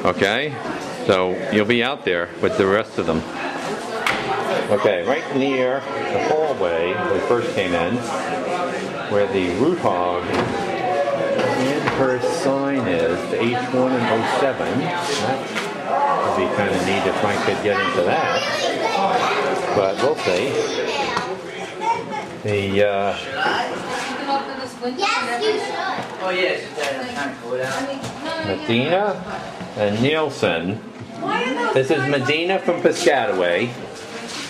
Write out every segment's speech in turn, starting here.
Okay, so you'll be out there with the rest of them. Okay, right near the hallway we first came in, where the root hog and her sign is, the H1 and 07. That would be kind of neat if I could get into that, but we'll see. The Oh yes, kind of cool. Medina and Nilsen. This is Medina from Piscataway.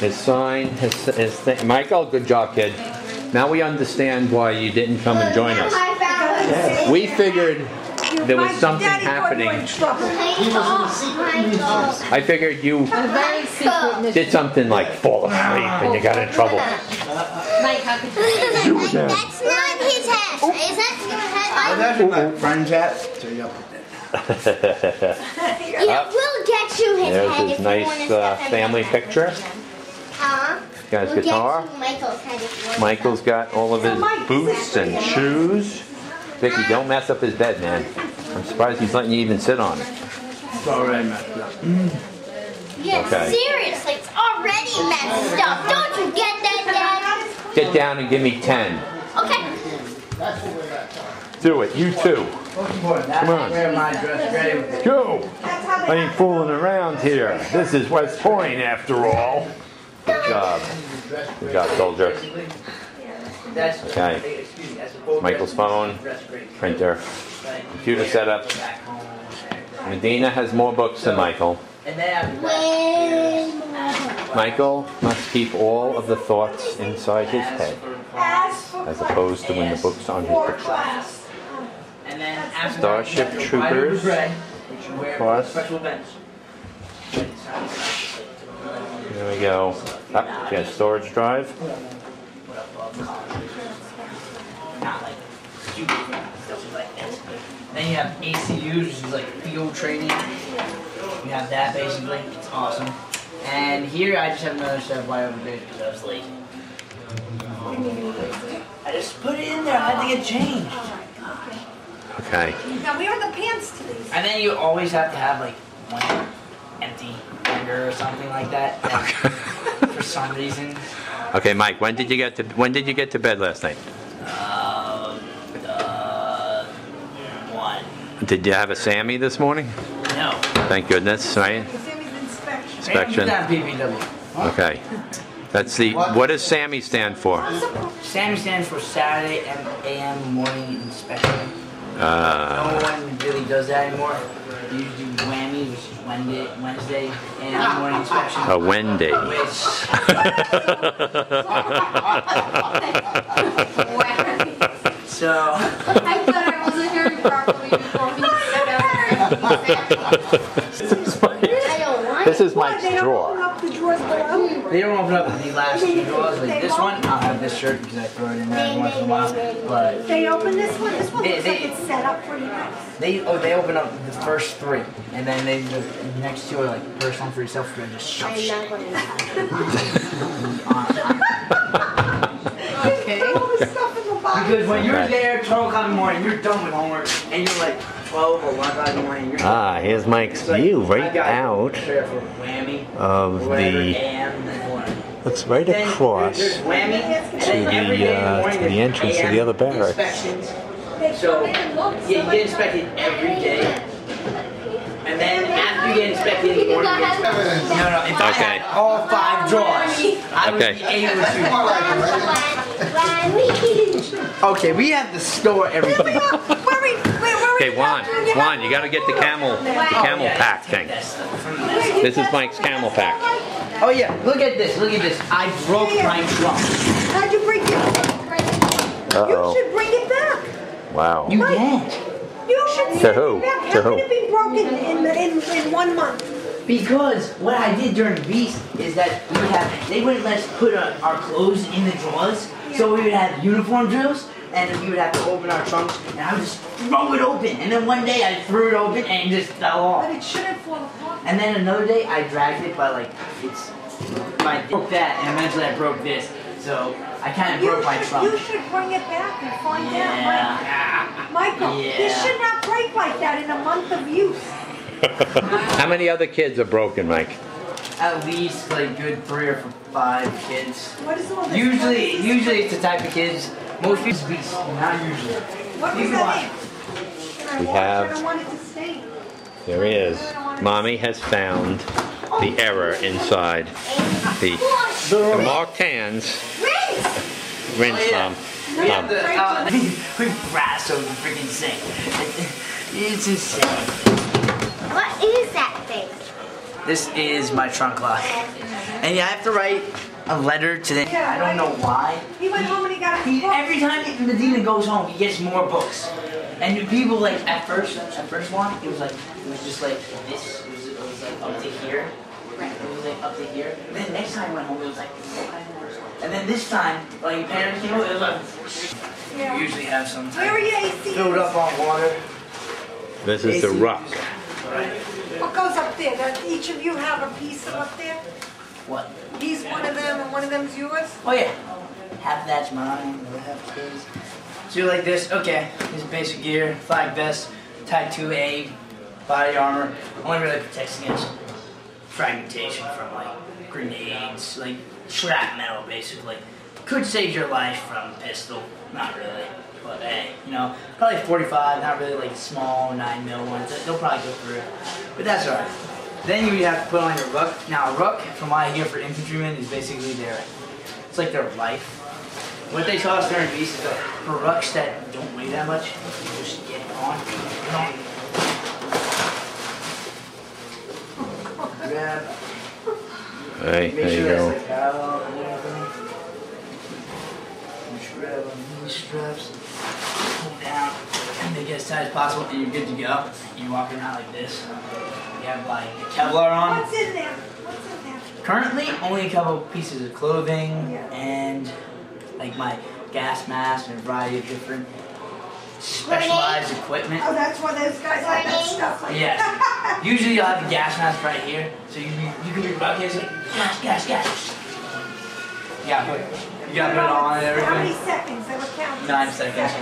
His sign, his thing. Michael, good job, kid. Now we understand why you didn't come and join us. We figured there was something happening. I figured you did something like fall asleep and you got in trouble. That's not his hat. Is that your hat? That's my friend's hat. So you we'll get you his There's hat. his nice family picture. Guy's guitar. Michael's got all of his boots and shoes. Vicky, don't mess up his bed, man. I'm surprised he's letting you even sit on it. It's already messed up. Yes, Okay. seriously, it's already messed up. Don't you get that, Dad? Get down and give me 10. Okay. Do it, you too. Come on. Go! I ain't fooling around here. This is West Point, after all. Good job. Good job, soldier. Okay. Michael's phone, printer, computer setup. Medina has more books than Michael. Michael must keep all of the thoughts inside his head, as opposed to when the book's on his bookshelf. Starship Troopers. Cross. There we go. Up, yeah, storage drive. Then you have ACUs, which is like field training. You have that basically. It's awesome. And here I just have another set of wide open because I was lazy. I just put it in there. I had to get changed. Okay. Now where are the pants to these? And then you always have to have like one empty hanger or something like that. For some reason. Okay, Mike. When did you get to bed last night? 1. Did you have a Sammy this morning? No. Thank goodness, right? Inspection. PPW. Okay. That's the. What does Sammy stand for? Sammy stands for Saturday AM morning inspection. No one really does that anymore. You usually do whammy, which is Wednesday AM morning inspection. A Wendy. So. I thought I wasn't hearing properly before he This is Mike's drawer. They don't open up the last 2 drawers like this one. I'll have this shirt because I throw it in there every once in a while. But they open this one. This one looks like it's set up pretty nice. They open up the first 3, and then the next 2 are like personal for yourself. They're just shut. Okay. Because when you're there 12 o'clock in the morning, you're done with homework, and you're like 12 or 1 o'clock in the morning. You're Here's Mike's view right out of the. Looks right across to the entrance to the other barracks. So you get inspected every day, and then after you get inspected in the morning, you get inspected. No, if I had all 5 drawers, I would be able to. Okay, we have to store everything. Okay, Juan, you got to get the camel pack thing. This is Mike's camel pack. Oh yeah, look at this. I broke my trunk. How'd you break it? You should bring it back. Wow. You can't. You should. To who? How can it be broken in 1 month? Because what I did during Beast is that they wouldn't let us put our clothes in the drawers, so we would have uniform drills, and we would have to open our trunks, and I would just throw it open, and then one day I threw it open and it just fell off. But it shouldn't fall apart. And then another day I dragged it by I broke that, and eventually I broke this, so I kind of broke my trunk. You should bring it back and find out. Michael, this should not break like that in a month of use. How many other kids are broken, Mike? At least like good 3 or 5 kids. What is all this? Usually it's the type of kids. Most people beats, not usually. What was that in? We have- I don't want it to stain. There he is. Mommy has found the error inside the marked hands. Rinse, Mom. We have the we brass over the freaking sink. It's insane. What is that thing? This is my trunk lock. And you have to write a letter to the. I don't know why. He went home and he got his book. Every time Medina goes home, he gets more books. And the people like at first one, it was just like this. It was like up to here. It was like up to here. And then next time I went home, it was like. And then this time, like your parents came over, it was like. Yeah. You usually have some Where are your AC? filled up on water. This is the ruck. What goes up there? Does each of you have a piece of up there? What? He's one of them and one of them's yours? Oh yeah. Half that's mine, the other half is his. So you're like this, okay, this is basic gear, flag vest, type 2A, body armor, only really protects against fragmentation from like grenades, like shrapnel basically. Could save your life from pistol, not really, but hey, you know, probably 45, not really like small 9mm ones, they'll probably go through, but that's alright. Then you have to put on your ruck. Now a ruck, from what I hear for infantrymen, is basically it's like their life. What they taught us during beast is that for rucks that don't weigh that much, you just get on. Grab. Hey, Make there you sure go. that's like parallel and everything. Just grab on these straps, pull down, and make it as tight as possible, and you're good to go. You walk around like this. You have like Kevlar on. What's in there? What's in there? Currently, only a couple pieces of clothing Yeah. and like my gas mask and a variety of different specialized equipment. Oh, that's why those guys have that stuff like Yes. Usually you'll have the gas mask right here, so you can be rocking it's like gas. You gotta put it on and How many everything. seconds? They were counting. 9 seconds.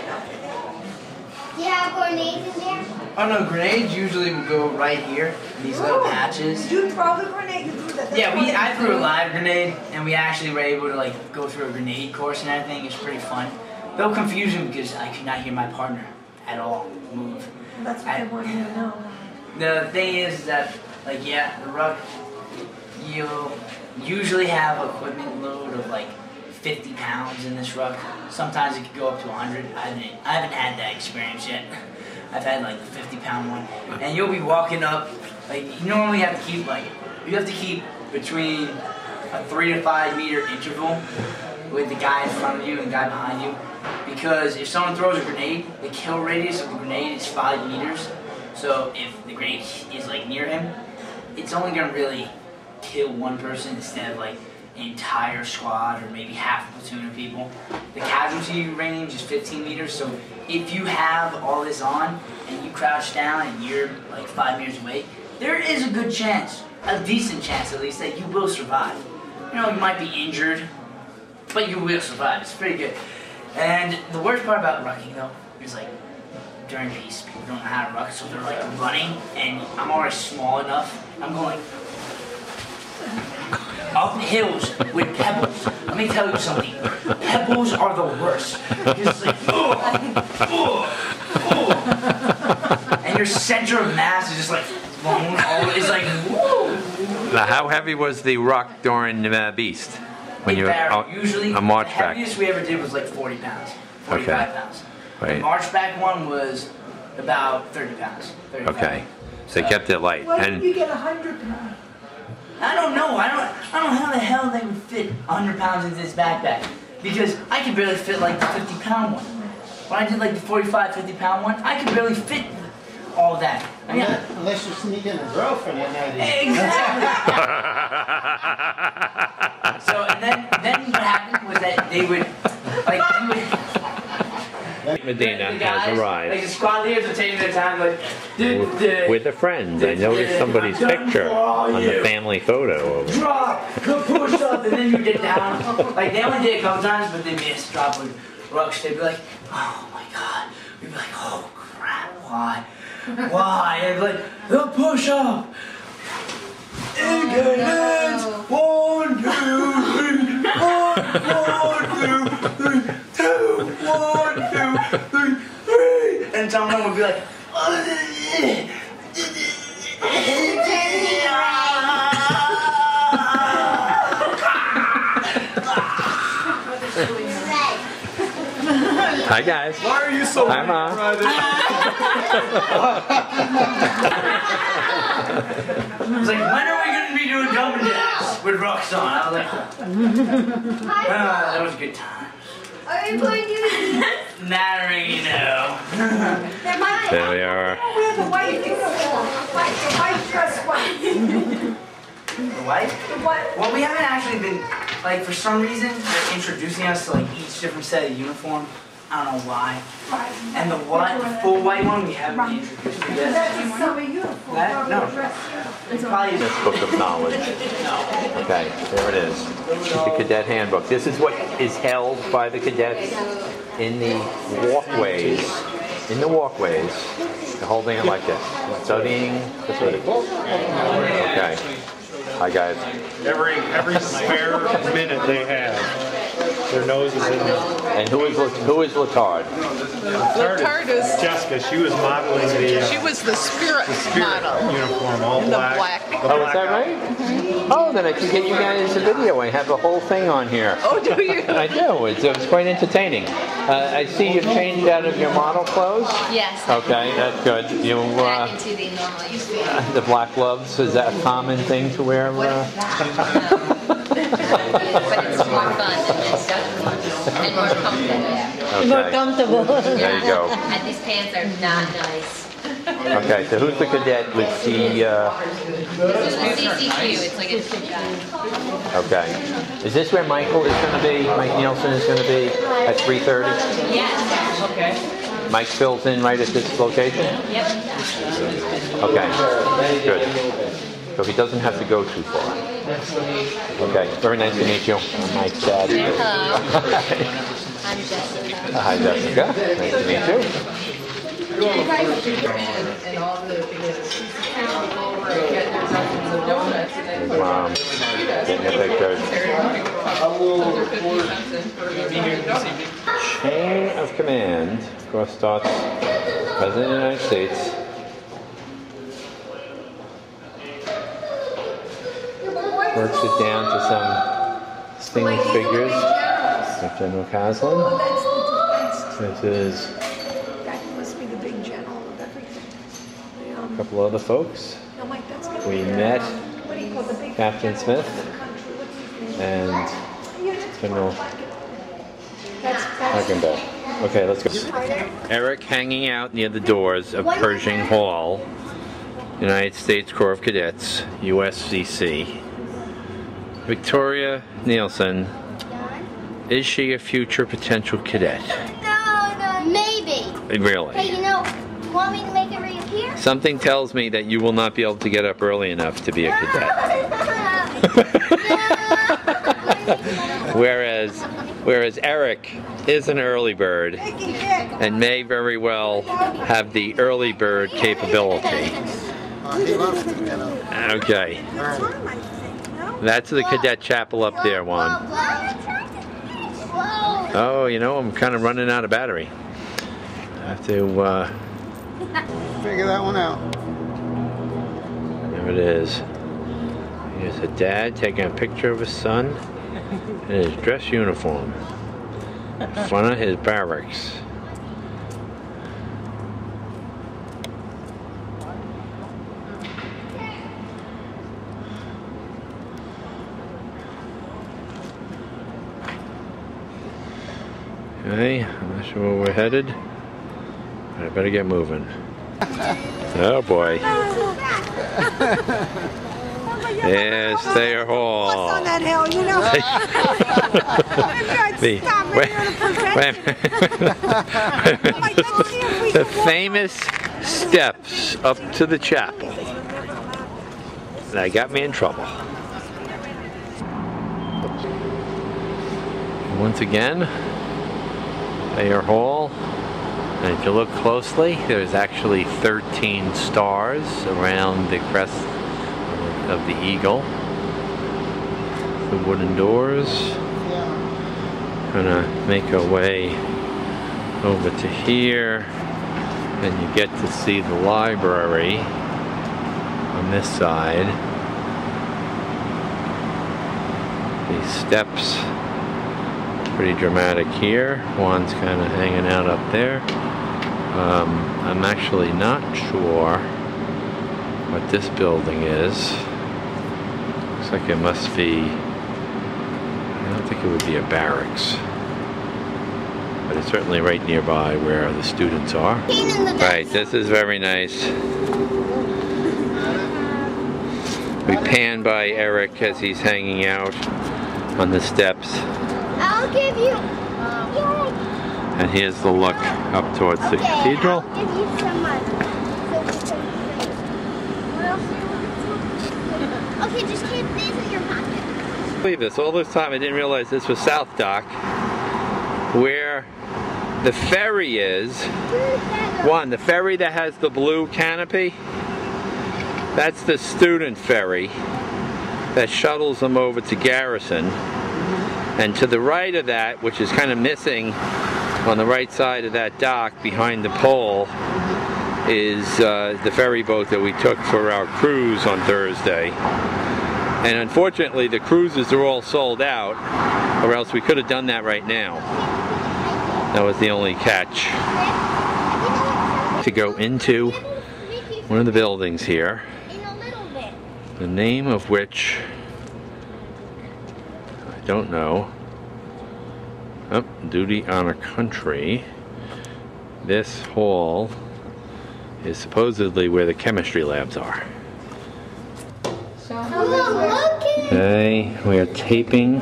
Do you have grenades in there? Oh no, grenades usually will go right here, these little patches. Did you throw the grenade? You threw that? Yeah, I threw a live grenade, and we actually were able to like go through a grenade course and everything. It's pretty fun. Though confusing because I could not hear my partner at all move. That's what I wanted to know. The thing is that, like, yeah, the ruck, you'll usually have an equipment load of like 50 pounds in this ruck. Sometimes it could go up to 100. I haven't had that experience yet. I've had like the 50-pound one, and you'll be walking up. Like you normally have to keep between a 3 to 5 meter interval with the guy in front of you and the guy behind you, because if someone throws a grenade, the kill radius of the grenade is 5 meters. So if the grenade is like near him, it's only gonna really kill one person instead of like an entire squad or maybe half a platoon of people. The casualty range is 15 meters, so if you have all this on and you crouch down and you're like 5 meters away, there is a good chance, a decent chance at least, that you will survive. You know, you might be injured, but you will survive. It's pretty good. And the worst part about rucking though is like during peace, people don't know how to ruck, so they're like running, and I'm already small enough. I'm going like up hills with pebbles. Let me tell you something. Pebbles are the worst. You're just like, and your center of mass is just like thrown all. It's like, whoa. Now, how heavy was the ruck during Beast? When you were usually a march the back? heaviest we ever did was like 40 pounds, 45 pounds. Right. The march back one was about 30 pounds. 35. Okay, so they kept it light. Why And did you get 100 pounds? I don't know. I don't know how the hell they would fit 100 pounds into this backpack, because I could barely fit like the 50-pound one. When I did like the 45, 50-pound one, I could barely fit all that. I mean, Unless you're sneaking a girlfriend at night. exactly. So and then what happened was that they would like Medina the guys, has arrived. Like the squad leaders are taking their time, like With a friend. I noticed somebody's picture on the family photo. drop, push up, and then you get down. Like they only did it a couple times, but they missed drop with rucks. They'd be like, oh my god. We'd be like, oh crap, why? why? And like, the push-up. And cadets, 1, 2, 3, 1, 2, 3, 2, 1, 2, 3, 3. And someone would be like, Hi guys. Why are you so Hi Mom. I was like, when are we going to be doing jumping jacks with rocks on? I was like, that was a good time. Are you going to do Not really, no. There we are. Wear the white uniform, the white dress white. The white? The white. Well, we haven't actually been, like, for some reason, they're introducing us to, like, each different set of uniform. I don't know why. Right. And the full white one, we haven't been introduced to yet. That's a summer uniform. That? No. Dress It's probably This book of knowledge. Okay, there it is. The cadet handbook. This is what is held by the cadets in the walkways. In the walkways. They're holding it like this. Studying the page. Okay. Hi guys. Every spare minute they have, their nose is in there. And who is Latard? Latard is Jessica. She was modeling she was the spirit model. uniform, all In the black. black. Oh, is that right? Oh, then I can get you guys a video. I have the whole thing on here. Oh, do you? I do. It's quite entertaining. I see you've changed out of your model clothes. Yes. Okay, that's good. You Back into the normal uniform. the black gloves, is that a common thing to wear? But it's more fun than this stuff. And more comfortable. More comfortable. There you go. And these pants are not nice. Okay, so who's the cadet with the? This is CCQ. It's like a Okay, is this where Michael is going to be? Mike Nilsen is going to be at 3:30. Yes. Okay. Mike fills in right at this location. Yep. Okay, good. So he doesn't have to go too far. Okay, very nice to meet you. I'm Mike's dad. Hello. I'm Jessica. Hi, Jessica. Nice to meet you. And all the donuts and then Mom, getting a picture. Chain of command, of course, starts President of the United States. Works it down to some distinguished figures, like General Caslin. This is That must be the big general of everything. a couple other folks. No, Mike, that's good. We met What do you call the big Captain Smith and General Hackenbeck. Okay, let's go. Eric hanging out near the doors of Pershing Hall, United States Corps of Cadets, USCC. Victoria Nilsen, is she a future potential cadet? No, maybe. Really? Hey, you want me to make it reappear? Something tells me that you will not be able to get up early enough to be a cadet. Whereas Eric is an early bird and may very well have the early bird capability. Okay. That's the cadet chapel up there, Juan. Oh, I'm kind of running out of battery. I have to Figure that one out. there it is. Here's a dad taking a picture of his son in his dress uniform in front of his barracks. Okay, I'm not sure where we're headed, but I better get moving. Oh boy. There's Thayer Hall. What's on that hill, you know? The famous steps up to the chapel. That got me in trouble. Once again, Thayer Hall, And if you look closely, there's actually 13 stars around the crest of the eagle. The wooden doors. Gonna make our way over to here, and you get to see the library on this side. These steps, pretty dramatic here. Juan's kind of hanging out up there. I'm actually not sure what this building is. Looks like it must be, I don't think it would be a barracks, but it's certainly right nearby where the students are. Right, this is very nice. We pan by Eric as he's hanging out on the steps. I'll give you. And here's the look up towards the cathedral. I'll give you some money. What else do you want? Okay, just keep these in your pocket. Believe this, all this time I didn't realize this was South Dock, where the ferry is. One, the ferry that has the blue canopy, that's the student ferry that shuttles them over to Garrison. And to the right of that, which is kind of missing on the right side of that dock behind the pole, is the ferry boat that we took for our cruise on Thursday. And unfortunately the cruises are all sold out, or else we could have done that right now. That was the only catch. To go into one of the buildings here, the name of which I don't know. Oh, Duty Honor Country. This hall is supposedly where the chemistry labs are. Okay, we are taping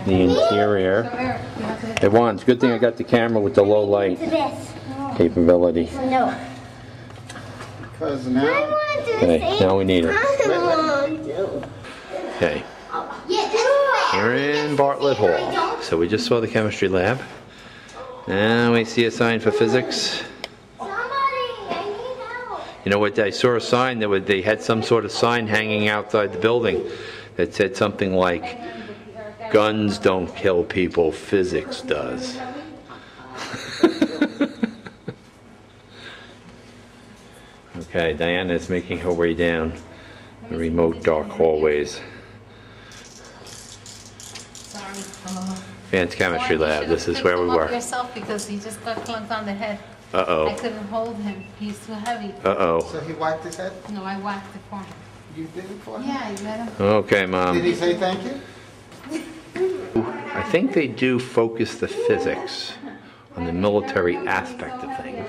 the interior. Hey Juan, it's a good thing I got the camera with the low light capability. No. Because now. Okay, now we need it. Okay. We're in Bartlett Hall. So we just saw the chemistry lab. Now we see a sign for physics. You know what, I saw a sign that they had some sort of sign hanging outside the building that said something like, "Guns don't kill people, physics does." Okay, Diana is making her way down the remote dark hallways. Advanced chemistry lab, this is where we were. Yourself because he just got clunked on the head. Uh-oh. I couldn't hold him. He's too heavy. Uh-oh. So he wiped his head? No, I whacked it for him. You did it for him? Yeah, you let him. Okay, Mom. Did he say thank you? I think they do focus the physics on the military aspect of things.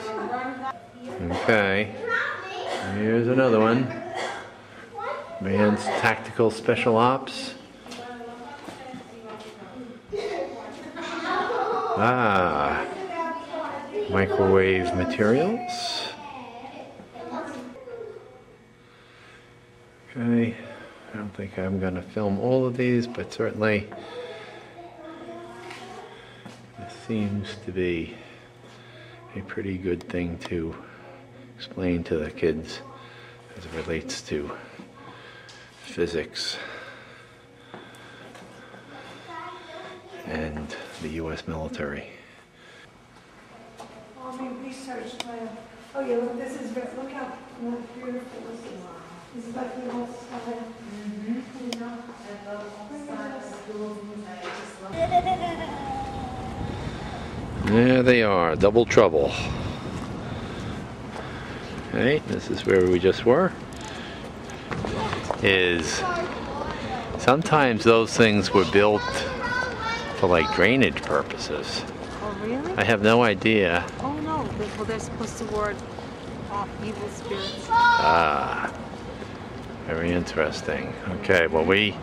Okay. Here's another one. Advanced Tactical Special Ops. Ah. Microwave materials. Okay. I don't think I'm going to film all of these, but certainly this seems to be a pretty good thing to explain to the kids as it relates to physics and the U.S. military. Research lab. Oh yeah, look, this is, look how beautiful this is. This is like the whole style. You know? There they are, double trouble. Okay, this is where we just were. Sometimes those things were built for like drainage purposes. Oh, really? I have no idea. Oh, no. Well, they're supposed to ward off evil spirits. Ah, very interesting. Okay, well, we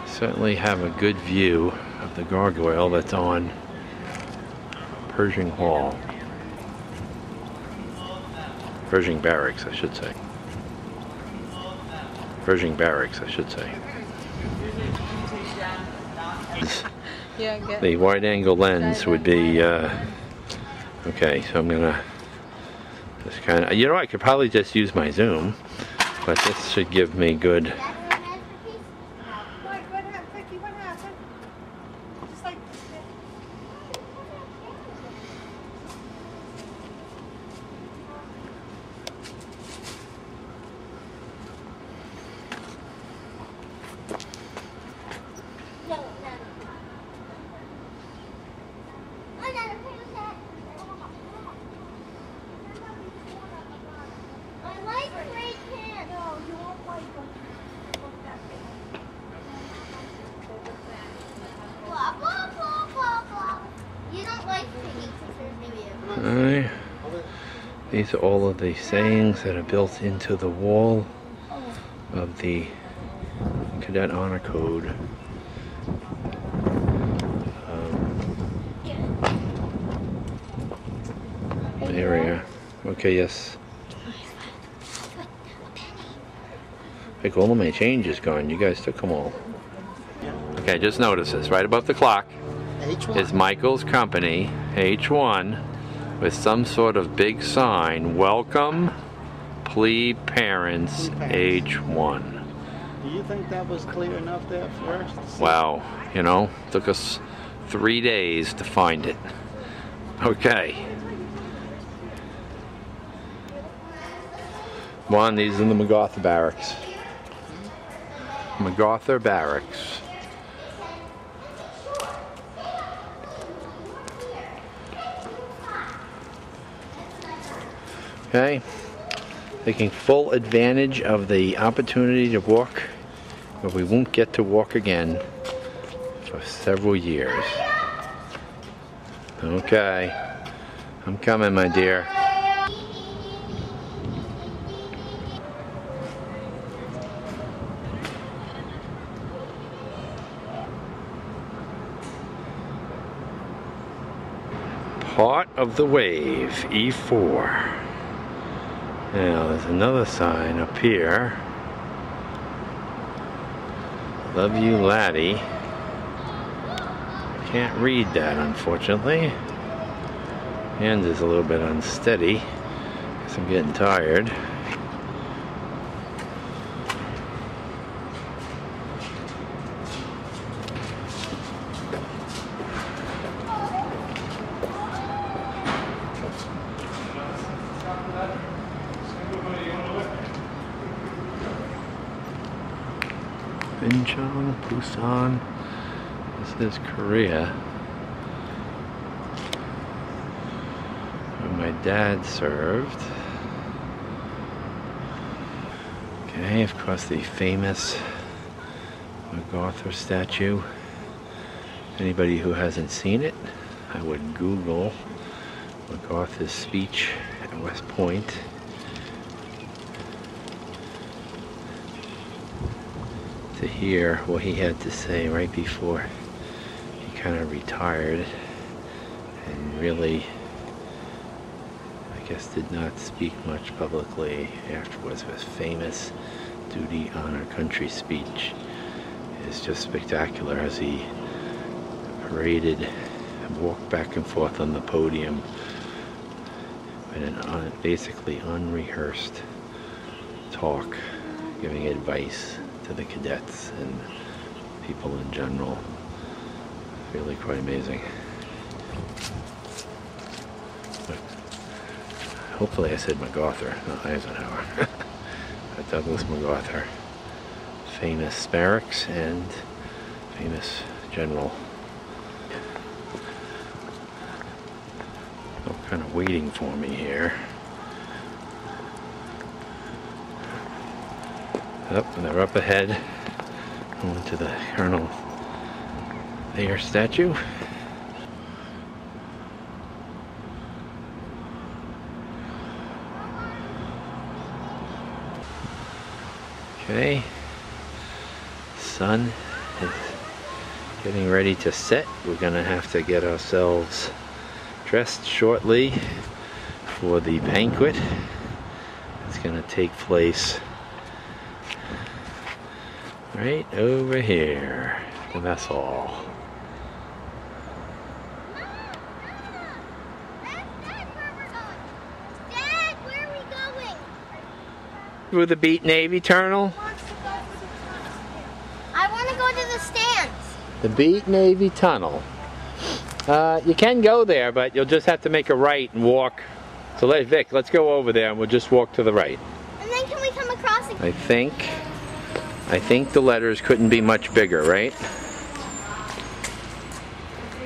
certainly have a good view of the gargoyle that's on Pershing Hall. Pershing Barracks, I should say. Pershing Barracks, I should say. Yeah, get the wide angle lens would be, okay, so I'm gonna just kind of, you know, I could probably just use my zoom, but this should give me good. What happened, Vicky? What happened? Just like. These are all of the sayings that are built into the wall of the Cadet Honor Code. Area. Okay, yes. Like all of my change is gone. You guys took them all. Okay, just notice this. Right above the clock is Michael's company, H1, with some sort of big sign. Welcome, Plebe Parents, H1. Do you think that was clear enough there first? Wow, you know, took us 3 days to find it. Okay. One, these are the MacArthur Barracks. MacArthur Barracks. Okay, taking full advantage of the opportunity to walk, but we won't get to walk again for several years. Okay, I'm coming, my dear. Part of the wave, E4. Now there's another sign up here. Love you, laddie. Can't read that, unfortunately. Hand is a little bit unsteady because I'm getting tired. Incheon, Busan. This is Korea, where my dad served. Okay, of course, the famous MacArthur statue. Anybody who hasn't seen it, I would Google MacArthur's speech at West Point. To hear what he had to say right before he kind of retired, and really, I guess, did not speak much publicly afterwards. His famous duty, honor, country speech is just spectacular as he paraded and walked back and forth on the podium in an basically unrehearsed talk, giving advice to the cadets and people in general. Really quite amazing. But hopefully I said MacArthur, not Eisenhower. Douglas MacArthur, famous barracks and famous general. They're kind of waiting for me here. And they're up ahead, going to the Colonel Thayer statue. Okay, sun is getting ready to set. We're gonna have to get ourselves dressed shortly for the banquet. It's gonna take place right over here, the mess hall. through the Beat Navy Tunnel? I want to go to the stands. The Beat Navy Tunnel. You can go there, but you'll just have to make a right and walk. So Vic, let's go over there and we'll just walk to the right. And then can we come across again? I think the letters couldn't be much bigger, right?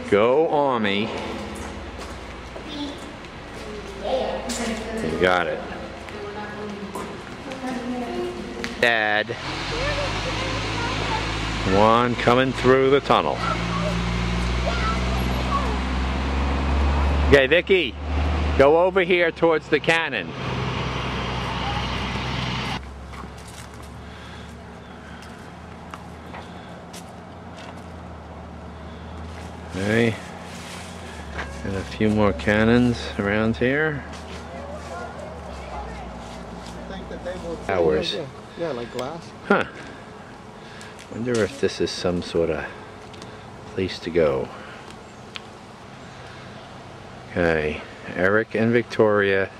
Go Army. You got it. Dad. One coming through the tunnel. Okay, Vicky, go over here towards the cannon. Okay, and a few more cannons around here. Towers. Yeah, like glass. Huh. Wonder if this is some sort of place to go. Okay, Eric and Victoria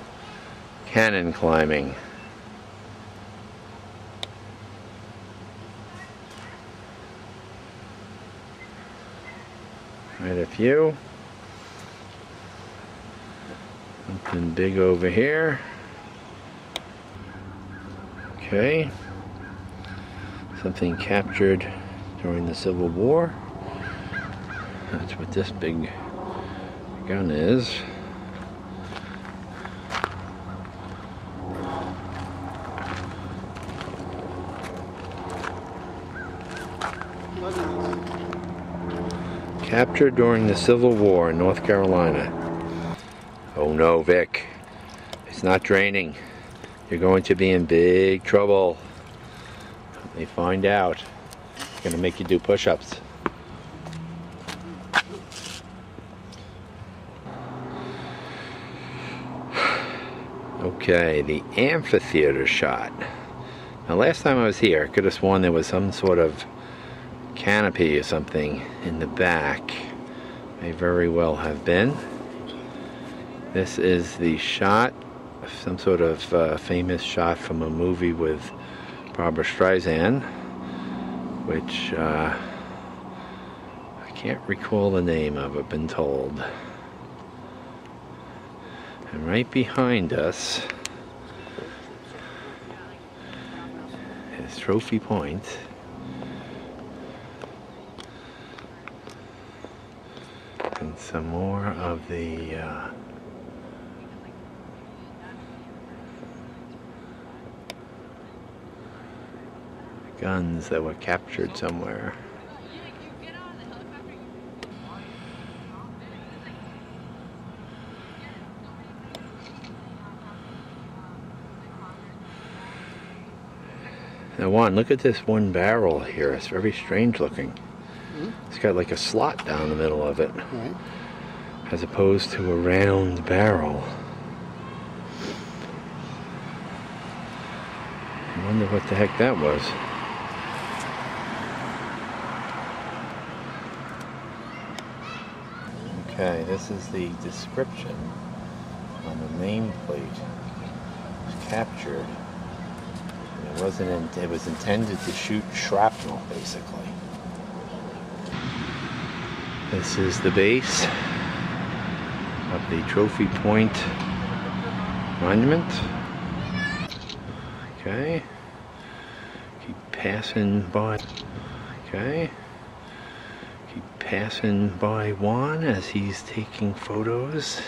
cannon climbing. Right, a few. Something big over here. Okay. Something captured during the Civil War. That's what this big gun is. Captured during the Civil War in North Carolina. Oh no, Vic. It's not draining. You're going to be in big trouble. They find out. It's going to make you do push-ups. Okay, the amphitheater shot. Now last time I was here, I could have sworn there was some sort of canopy or something in the back. May very well have been. This is the shot, some sort of famous shot from a movie with Barbra Streisand, which I can't recall the name of, I've been told. And right behind us is Trophy Point. And some more of the guns that were captured somewhere. Now Juan, look at this one barrel here. It's very strange looking. It's got like a slot down the middle of it, as opposed to a round barrel. I wonder what the heck that was. Okay, this is the description on the nameplate. It was captured. And it was intended to shoot shrapnel, basically. This is the base of the Trophy Point monument. Okay. Keep passing by. Okay. Keep passing by Juan as he's taking photos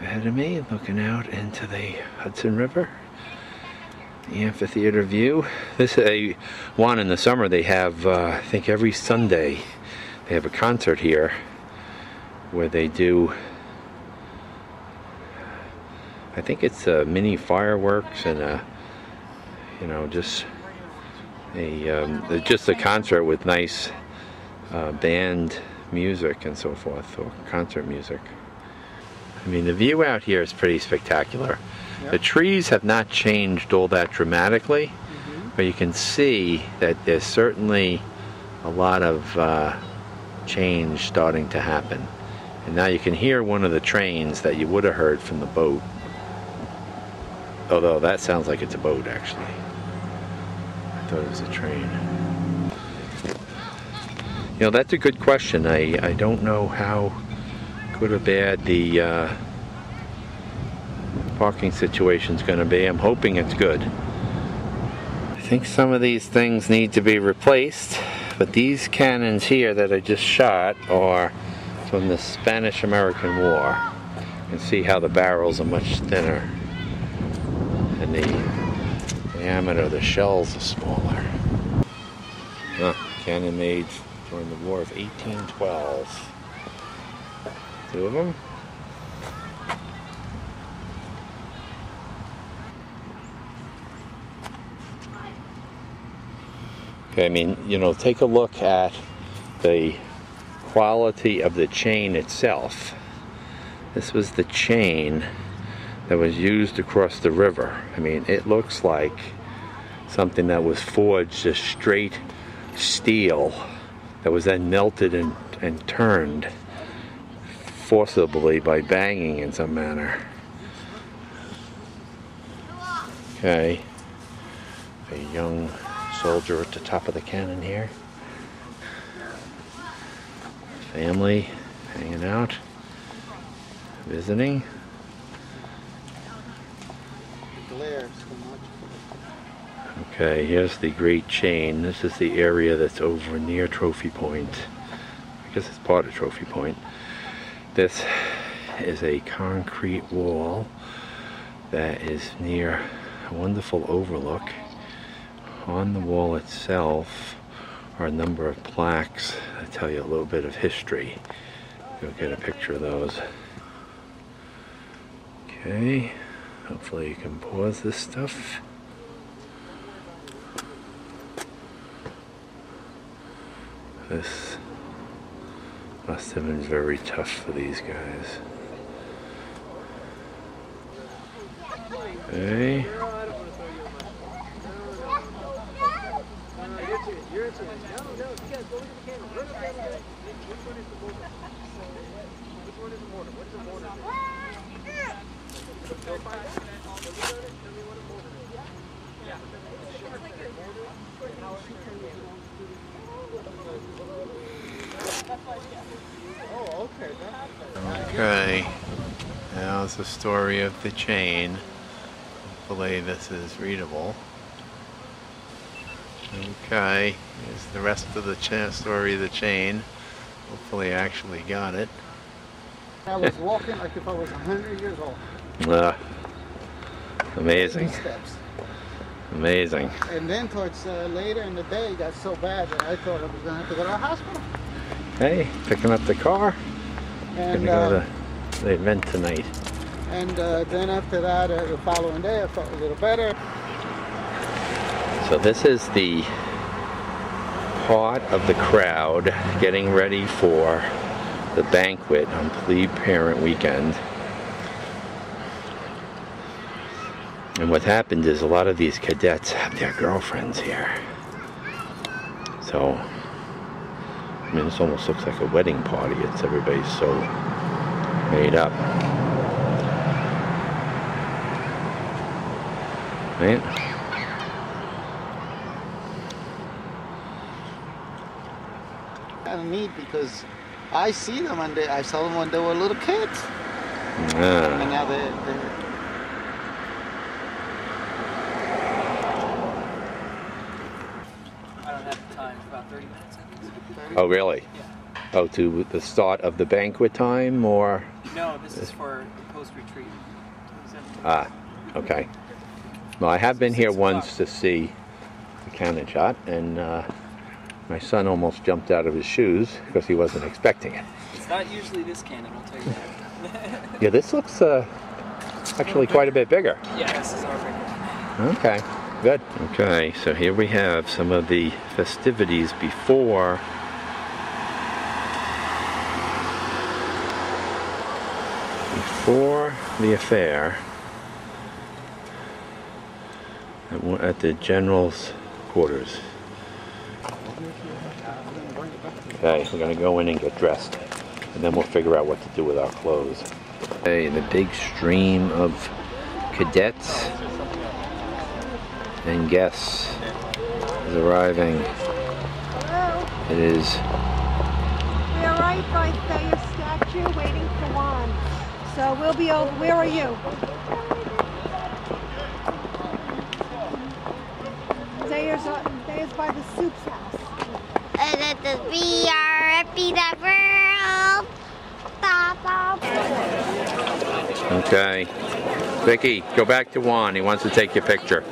ahead of me, looking out into the Hudson River. The amphitheater view. This Juan, in the summer they have, I think every Sunday, they have a concert here where they do, I think it's mini fireworks and just a concert with nice band music and so forth, or concert music. I mean, the view out here is pretty spectacular. The trees have not changed all that dramatically, but you can see that there's certainly a lot of change starting to happen. And now you can hear one of the trains that you would have heard from the boat. Although that sounds like it's a boat, actually. I thought it was a train. You know, that's a good question. I don't know how good or bad the parking situation's going to be. I'm hoping it's good. I think some of these things need to be replaced, but these cannons here that I just shot are from the Spanish-American War. You can see how the barrels are much thinner and the diameter of the shells are smaller. Cannon made during the War of 1812. 2 of them. Okay, I mean, you know, take a look at the quality of the chain itself. This was the chain that was used across the river. I mean, it looks like something that was forged as straight steel that was then melted and turned forcibly by banging in some manner. Okay, a young soldier at the top of the cannon here. Family hanging out, visiting. Okay, here's the great chain. This is the area that's over near Trophy Point. I guess it's part of Trophy Point. This is a concrete wall that is near a wonderful overlook. On the wall itself are a number of plaques that tell you a little bit of history. You'll get a picture of those. Okay, hopefully you can pause this stuff. This must have been very tough for these guys. Okay. Okay, now's the story of the chain. Hopefully this is readable. Okay, here's the rest of the story of the chain. Hopefully I actually got it. I was walking like if I was 100 years old. Amazing. Steps. Amazing. And then towards later in the day, it got so bad that I thought I was going to have to go to the hospital. Hey, picking up the car. And gonna go to the event tonight. And then after that, the following day, I felt a little better. So this is the part of the crowd getting ready for the banquet on Plebe Parent Weekend. And what happened is a lot of these cadets have their girlfriends here. So, I mean, this almost looks like a wedding party. It's everybody's so made up. Right? Kind of neat because I see them and I saw them when they were little kids. And now they're about 30 minutes, I think. Oh, really? Yeah. Oh, to the start of the banquet time, or? No, this is for the post-retreat. Ah, okay. Well, I have been here once to see the cannon shot, and my son almost jumped out of his shoes because he wasn't expecting it. It's not usually this cannon, I'll tell you that. Yeah, this looks actually quite a bit bigger. Yeah, this is our bigger. Okay. Good. Okay, so here we have some of the festivities before the affair at the general's quarters. Okay, we're going to go in and get dressed, and then we'll figure out what to do with our clothes. Okay, the big stream of cadets and guests is arriving. It is. We are right by Thayer's statue waiting for Juan. So we'll be over. Where are you? Thayer's by the soup's house. We are happy that world. Okay. Vicky, go back to Juan. He wants to take your picture.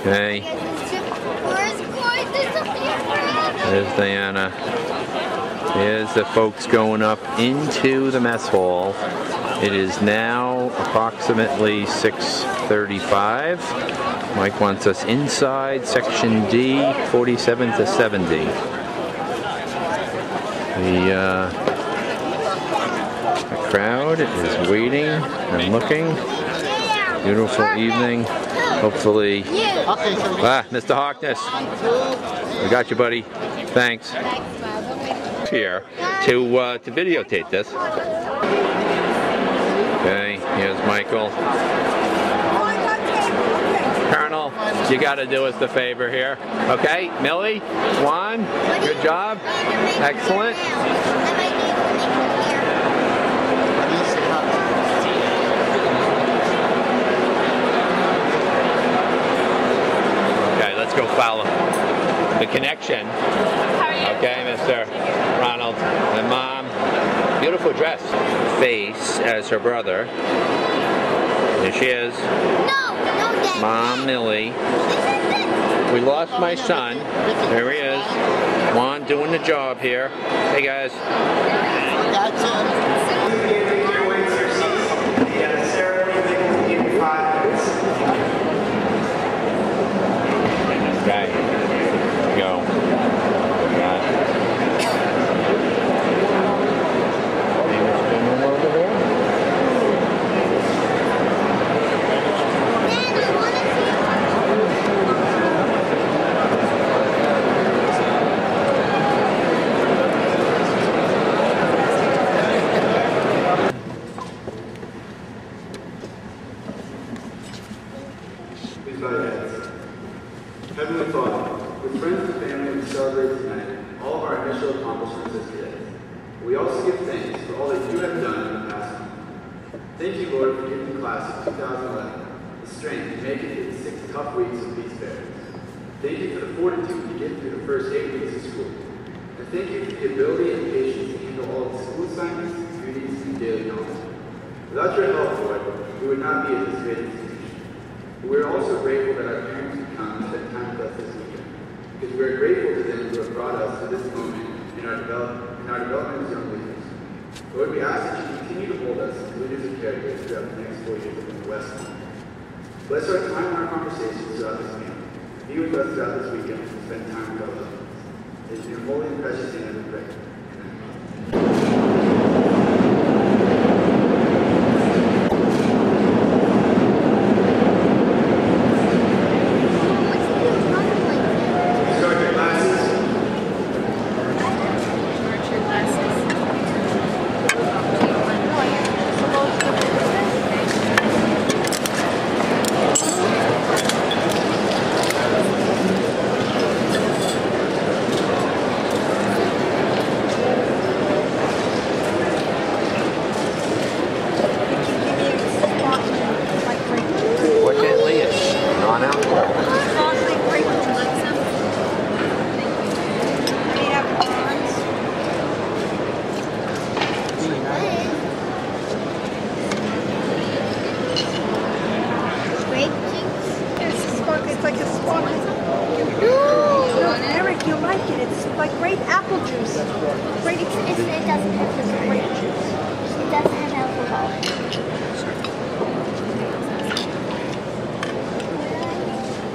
Okay. There's Diana. There's the folks going up into the mess hall. It is now approximately 6:35. Mike wants us inside section D, 47 to 70. The crowd is waiting and looking. Beautiful evening. Hopefully. Mr. Harkness. We got you, buddy. Thanks. Here to videotape this. Okay, here's Michael. Colonel, you got to do us the favor here. Okay, Millie, Juan, good job. Excellent. Okay, let's go follow the connection. Okay, Mr. Ronald and Mom. Beautiful dress. Face as her brother. There she is. Mom, Millie. We lost my son. There he is. Juan doing the job here. Hey guys. Okay. Go. Heavenly Father, with friends and family, we celebrate tonight all of our initial accomplishments as cadets. We also give thanks for all that you have done in the past month. Thank you, Lord, for giving the class of 2011 the strength to make it through the 6 tough weeks of peace barracks. Thank you for the fortitude to get through the first 8 weeks of school. And thank you for the ability and patience to handle all of the school assignments, duties, and daily knowledge. Without your help, Lord, we would not be at this great institution. But we are also grateful that our parents would come and spend time with us this weekend, because we are grateful to them who have brought us to this moment in our development as young leaders. Lord, we ask that you continue to hold us as leaders of character throughout the next 4 years in the West. Bless our time and our conversations throughout this meeting. Be with us throughout this weekend and spend time with our loved ones. It is in your holy and precious name that we pray.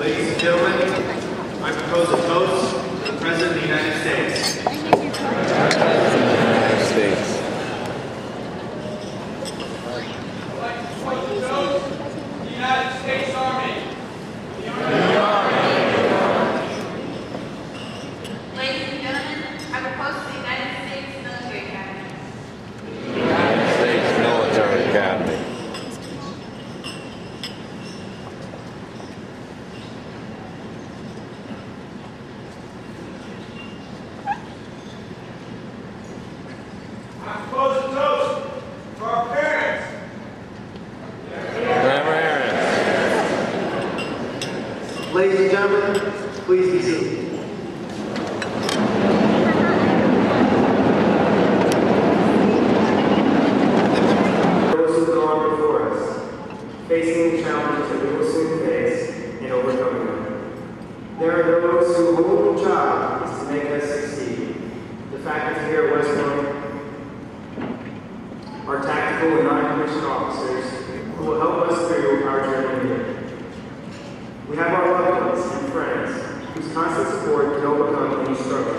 Ladies and gentlemen, I propose a toast to the President of the United States. United States. The United States Army. Ladies and gentlemen, I propose to the United States Military Academy. United States Military Academy. Ladies and gentlemen, please be seated. Those who go on before us, facing the challenges that we will soon face and overcoming them. There are those whose whole job is to make us succeed. The faculty here at West Point, our tactical and non-commissioned officers who will help us through our journey here. We have our loved ones and friends whose constant support can overcome any struggle.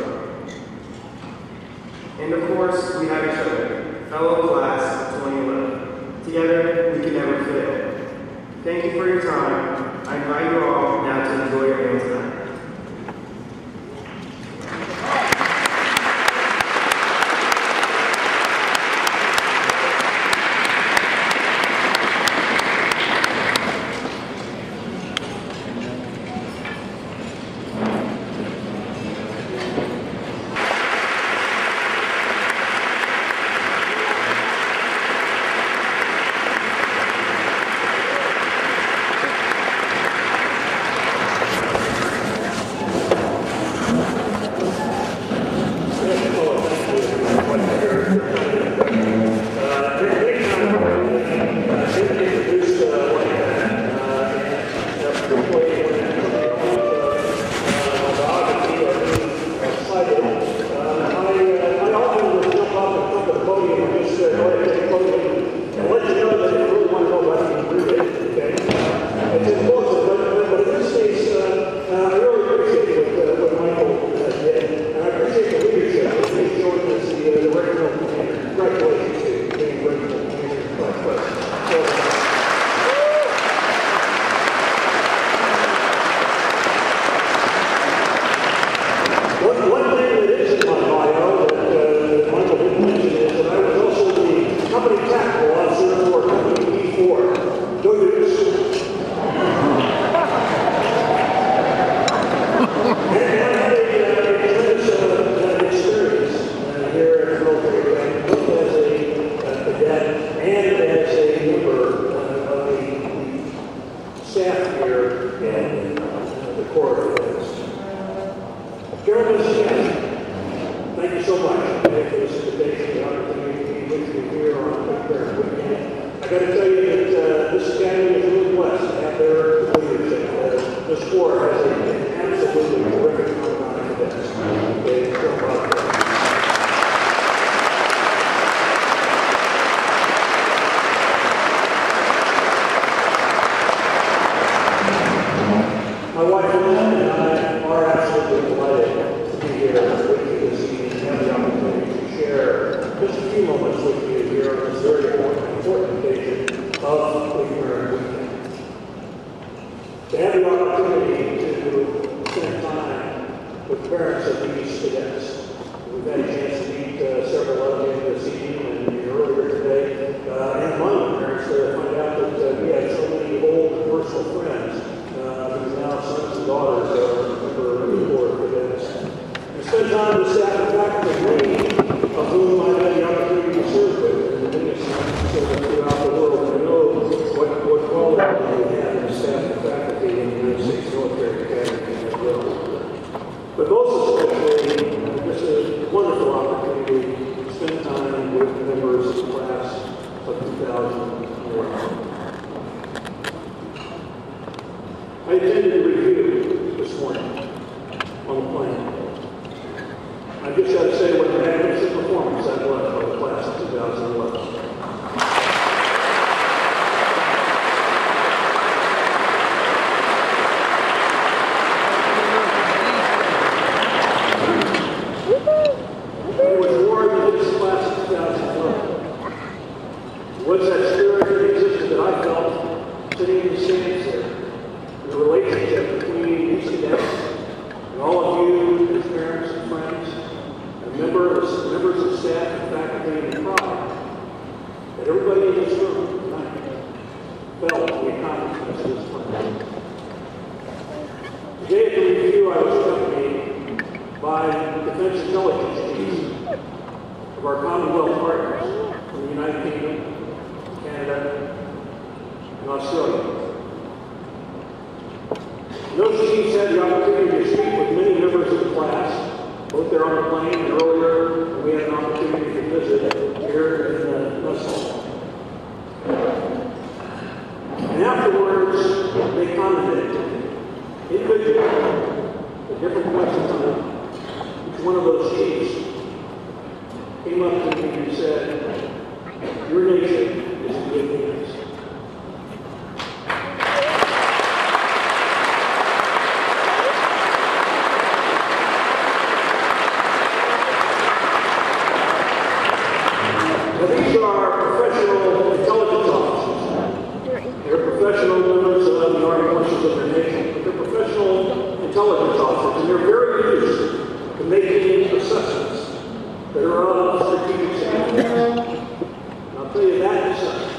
And of course, we have each other, fellow class of 2011. Together, we can never fail. Thank you for your time. I invite you all now to enjoy your meal tonight. Thank you so much for this invitation, the opportunity to be with you here on Plebe Parent Weekend. I got to tell you that this academy is really blessed to have their leadership. This Corps has an absolutely terrific amount of cadets. They jump out there. My wife Nilsen and I are absolutely delighted to be here with you this evening and have the opportunity to share just a few moments with you here on this very important occasion of Plebe Parent Weekend. To have the opportunity to spend time with parents of these cadets. We've had a chance to meet several of you this evening and earlier today, and among the parents find out that we have so many old personal friends whose now sons and daughters are a member of the Corps of Cadets. We spend time with staff and faculty, many of whom I've had the opportunity to serve with in many services throughout the world. And I know what quality we have in staff and faculty in the United States Military Academy as well. But most especially, this is a wonderful opportunity to spend time with members of the class of 2001. I attended a review this morning on the plane. I just got to say what a magnificent performance that was by the class of 2011. It was more than this class of 2011. It was that spirit that existed that I felt sitting in the stands there. The relationship between these cadets and all of you as parents and friends and members of staff and faculty and pride that everybody in this room tonight felt the accomplishments of this plan. Today at the review I was accompanied by defense intelligence teams of our Commonwealth partners from the United Kingdom, Canada, and Australia. Those chiefs had the opportunity to speak with many members of the class, both there on the plane and earlier we had an opportunity to visit here in Nilsen. And afterwards, they commented individually at different points in time. Each one of those chiefs came up to me and said, "Your nation is in good hands." Now, these are professional intelligence officers. They're professional members of the armed forces of their nation. But they're professional intelligence officers, and they're very used to making assessments that are of strategic significance. And I'll tell you that assessment,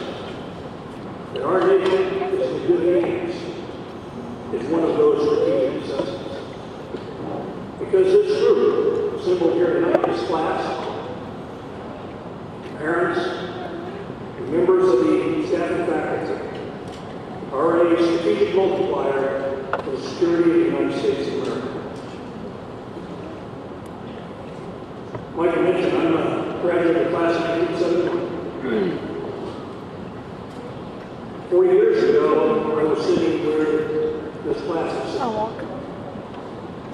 that our nation is in good hands, is one of those strategic assessments. Because this group, assembled here tonight, this class, parents, and members of the staff and faculty, are a strategic multiplier for the security of the United States of America. Like I mentioned, I'm a graduate of class of 1971. 4 years ago, I was sitting where this class is sitting.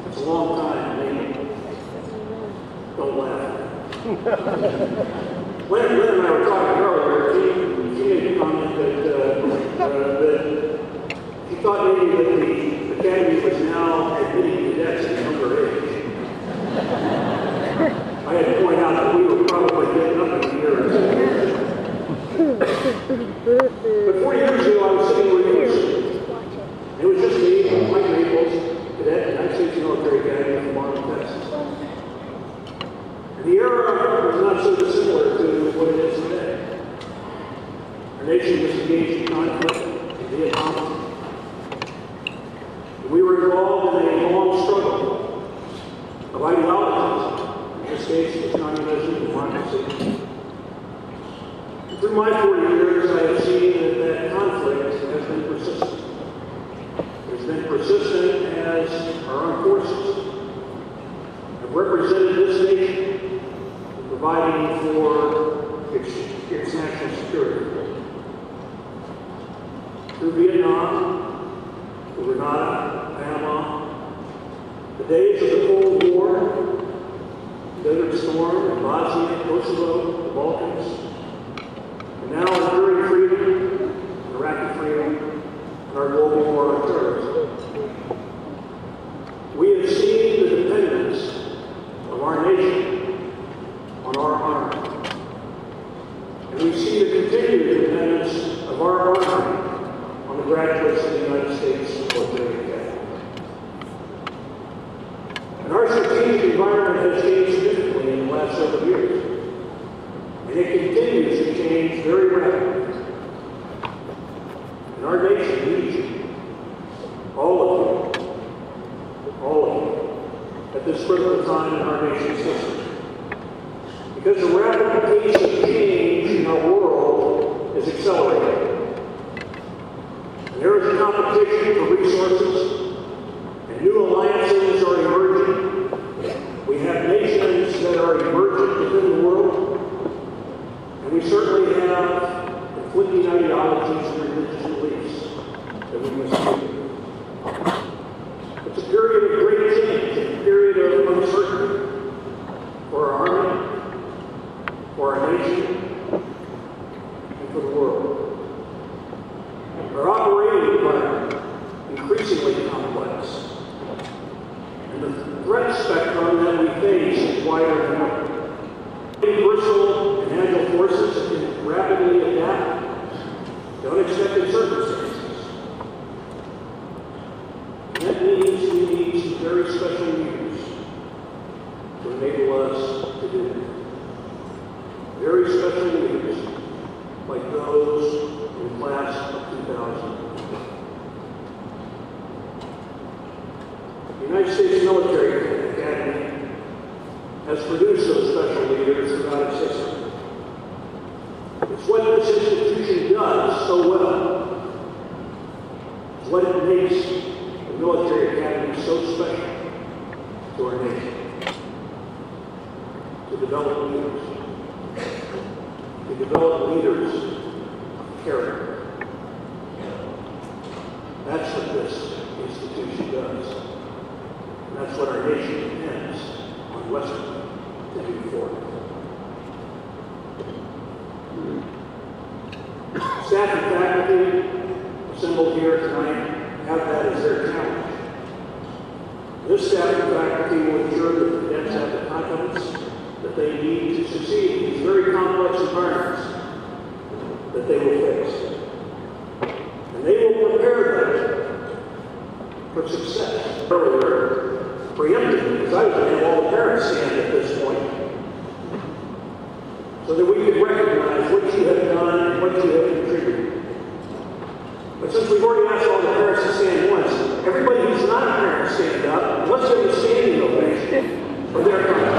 It's a long time, maybe. Don't laugh. Lynn and I were talking earlier. She made a comment that she thought maybe that the Academy was now admitting cadets at a younger age. I had to point out that we were probably getting up in the year or two. But 4 years ago, I was sitting where you were sitting. It was just me, Mike Maples, cadet, United States Military Academy from Marlin, Texas. And the era was not so dissimilar to what it is today. Our nation was engaged in conflict in Vietnam. And we were involved in a long struggle of ideologies. In this case, it was communism and democracy. And through my 40 years, I have seen that conflict has been persistent. It's been persistent as our armed forces have represented this nation, providing for its national security. Through Vietnam, through Grenada, Panama, the days of the Cold War, Desert Storm, Bosnia, Kosovo, the Balkans, and now enduring freedom, Iraqi freedom, and our global war on terrorism. We have seen the dependence of our nation on our army. And we see the continued dependence of our army on the graduates of the United States Military Academy. And our strategic environment has changed significantly in the last several years. And it continues to change very rapidly. And our nation needs you, all of you, at this critical time in our nation's history. Because the rapid pace of change in our world is accelerating. And there is a competition for resources, and new alliances are emerging. We have nations that are emergent within the world, and we certainly have conflicting ideologies and religious beliefs that we must deal with. It's a period of great change, a period of uncertainty for our army, for our nation, and for the world. Our operating environment increasingly complex, and the threat spectrum that we face is wider than ever. Versatile and agile forces can rapidly adapt to unexpected circumstances. And that means we need some very special leaders to enable us to do that. Very special leaders, like those in the class of 2000. The United States Military Academy has produced those special leaders throughout its history. It's what this institution does so well. It's what it makes a military academy so special to our nation, to develop leaders of character. That's what this institution does. And that's what our nation depends on Western to do for it. Staff and faculty assembled here tonight have that as their challenge. This staff and faculty will ensure that the cadets have the confidence that they need to succeed in these very complex environments that they will face. And they will prepare them for success. Earlier, preemptively, because I was going to have all the parents stand at this point, so that we could recognize what you have done and what you have contributed. But since we've already asked all the parents to stand once, everybody who's not a parent stand up. Let's give a standing ovation for their contribution.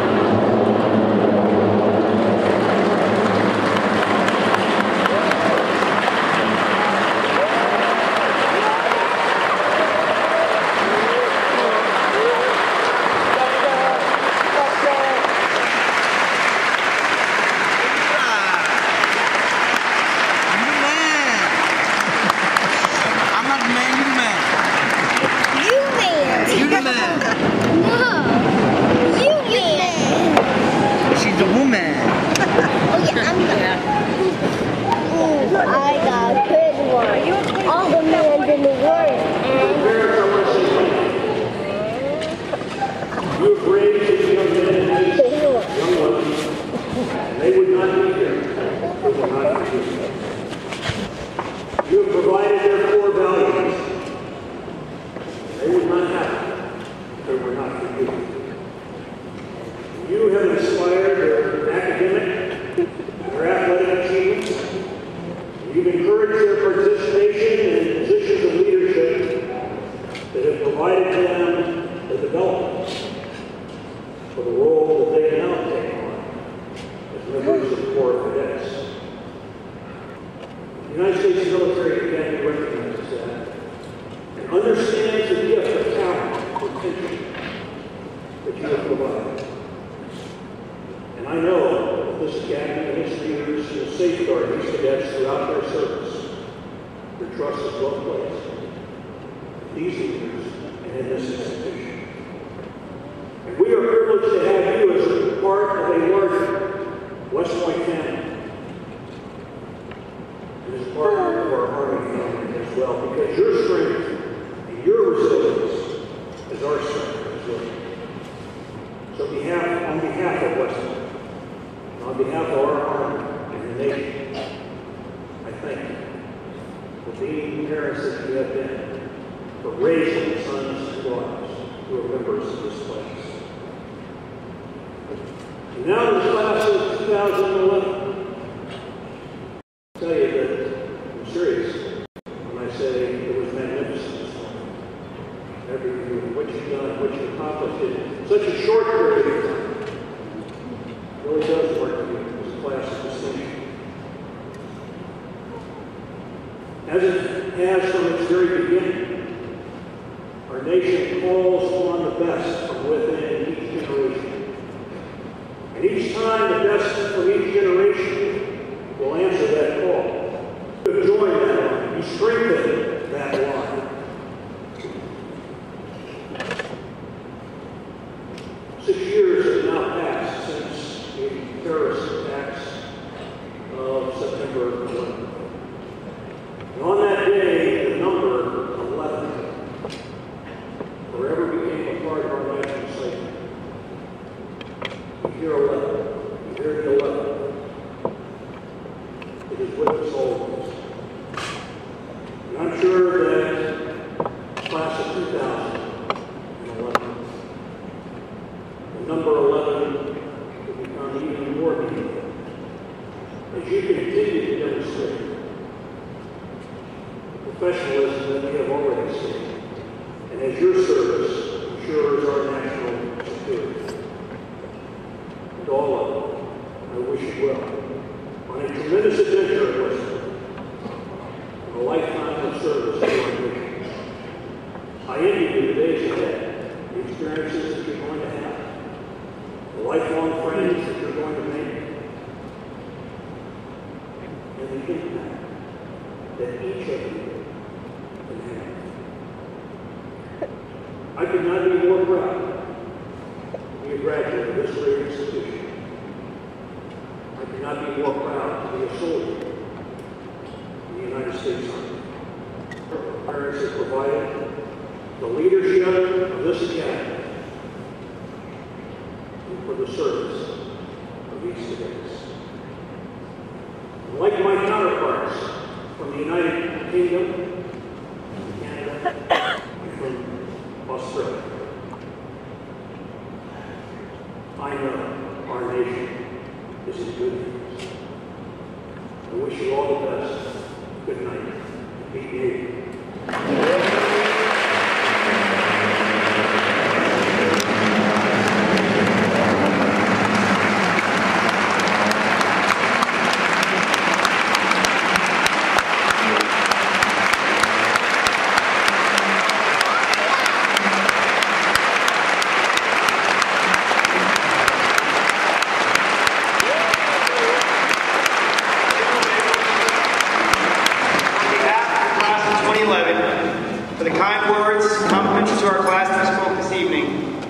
As it has from its very beginning, our nation calls on the best from within each generation. And each time the best from each generation will answer that call. You have joined that line. You strengthen that line. 6 years have now passed since the terrorist attacks of September 11th. And on that day, the number 11 forever became a part of our national statement. You hear 11. You hear the 11. It is with us always. And I'm sure that class of 2011, the number 11 will become even more meaningful as you continue to demonstrate professionalism that we have already seen, and as your service ensures our national security. And all of it, I wish you well on a tremendous adventure at West Point, and a lifetime of service to our nation. I envy you the days ahead, the experiences that you're going to have, the lifelong friends that you're going to make, and the impact that each of you can have. I could not be more proud to be a graduate of this great institution. I could not be more proud to be a soldier in the United States Army. Our parents have provided the leadership of this academy and for the service of these cadets. Like my counterparts from the United Kingdom, Canada, and from Australia, I know our nation is in good hands. I wish you all the best. Good night. Be Navy.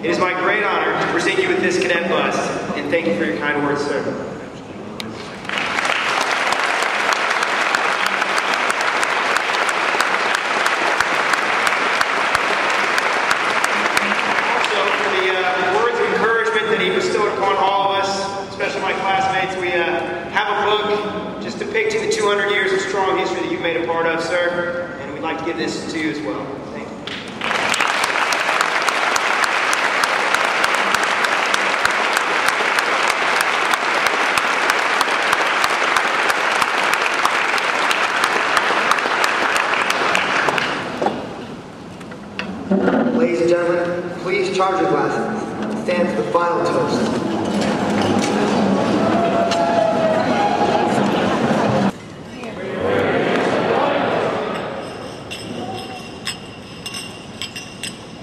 It is my great honor to present you with this cadet bust, and thank you for your kind words, sir. Also, for the words of encouragement that he bestowed upon all of us, especially my classmates, we have a book just depicting the 200 years of strong history that you've made a part of, sir, and we'd like to give this to you as well. Thank you. Ladies and gentlemen, please charge your glasses. Stand for the final toast.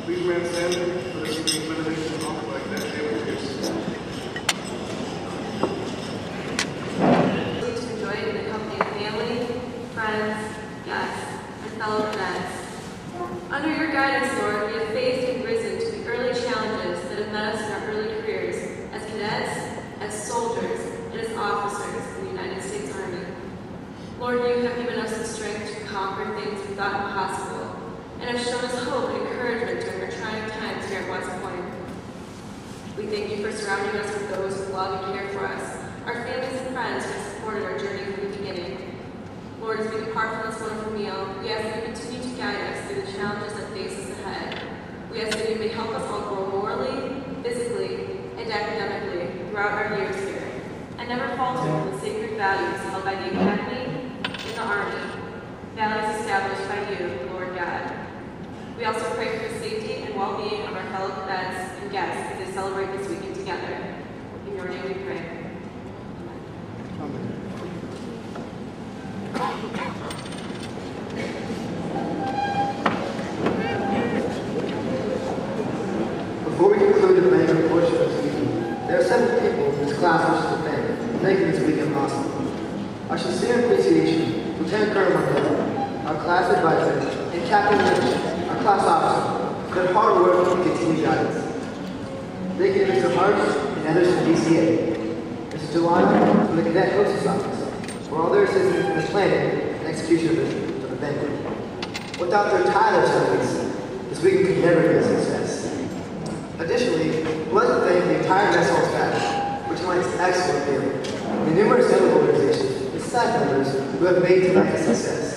Please remain standing for this evening's benediction offered by Cadet David Pierce. Please enjoy it in the company of family, friends, guests, and fellow cadets. Under your guidance, Lord, we have faced and risen to the early challenges that have met us in our early careers as cadets, as soldiers, and as officers in the United States Army. Lord, you have given us the strength to conquer things we thought impossible, and have shown us hope and encouragement during our trying times here at West Point. We thank you for surrounding us with those who love and care for us, our families and friends who have supported our journey from the beginning. Lord, as we depart from this wonderful meal, we ask that you continue to guide us through the challenges that face us ahead. We ask that you may help us all grow morally, physically, and academically throughout our years here, and never falter from the sacred values held by the Academy and the Army, values established by you, the Lord God. We also pray for the safety and well-being of our fellow cadets and guests as they celebrate this weekend together. In your name we pray. Before we conclude the banquet portion of this evening, there are several people whose class wishes to thank for making this weekend possible. Our sincere appreciation to Lieutenant Colonel Mandela, our class advisor, and Captain Lynch, our class officer, for their hard work and continued guidance. Thank you to Mr. Harsh and others from DCA, Mr. Delano from the Cadet Hostess Office, for all their assistance in the planning and execution of the banquet. Without their tireless efforts, this weekend could never be a success. Additionally, we'd like to thank the entire mess hall staff, which includes excellent meal, and the numerous other organizations and staff members who have made tonight a success.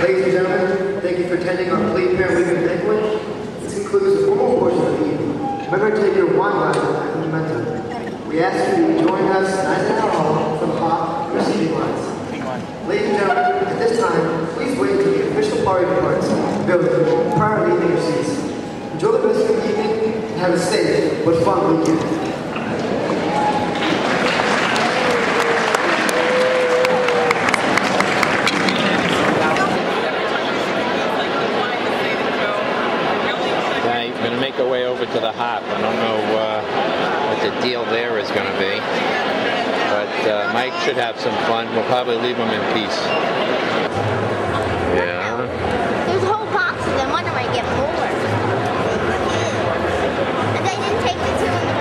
Ladies and gentlemen, thank you for attending our Plebe Parent Weekend Banquet. This concludes the formal portion of the evening. Remember to take your wine glass and memento. We ask you to join us in Eisenhower Hall for the hot receiving lines. Ladies and gentlemen, at this time, please wait until the official party departs the building prior to leaving your seats. and have a safe but fun weekend. Okay, we're going to make our way over to the hop. I don't know what the deal there is going to be. But Mike should have some fun. We'll probably leave him in peace. Yeah. There's whole boxes. I wonder where I get more. And I didn't take the two in the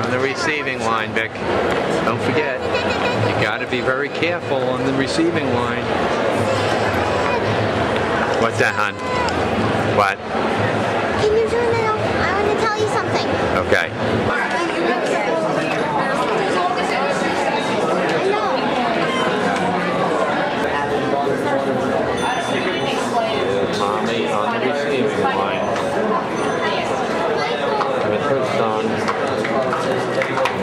On the receiving line, Vic. Don't forget, you got to be very careful on the receiving line. What's that, hon? What? Can you turn it off? I want to tell you something. Okay. There's Mommy on the receiving line. With her son,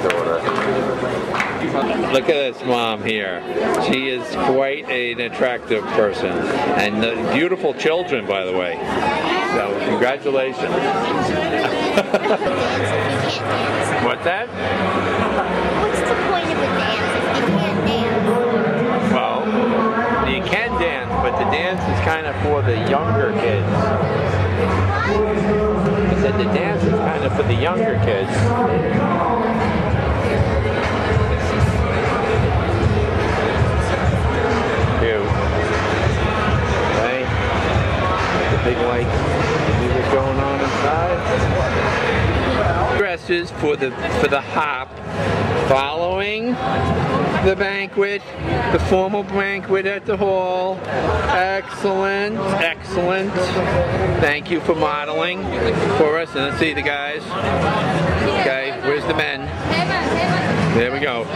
daughter. Look at this mom here. She is quite an attractive person. And beautiful children, by the way. So, congratulations. What's that? What's the point of a dance if you can't dance? Well, you can dance, but the dance is kind of for the younger kids. I said the dance is kind of for the younger kids. Big lights, music going on inside. Dresses for the hop following the banquet, the formal banquet at the hall. Excellent, excellent. Thank you for modeling for us. And let's see the guys. Okay, where's the men? There we go.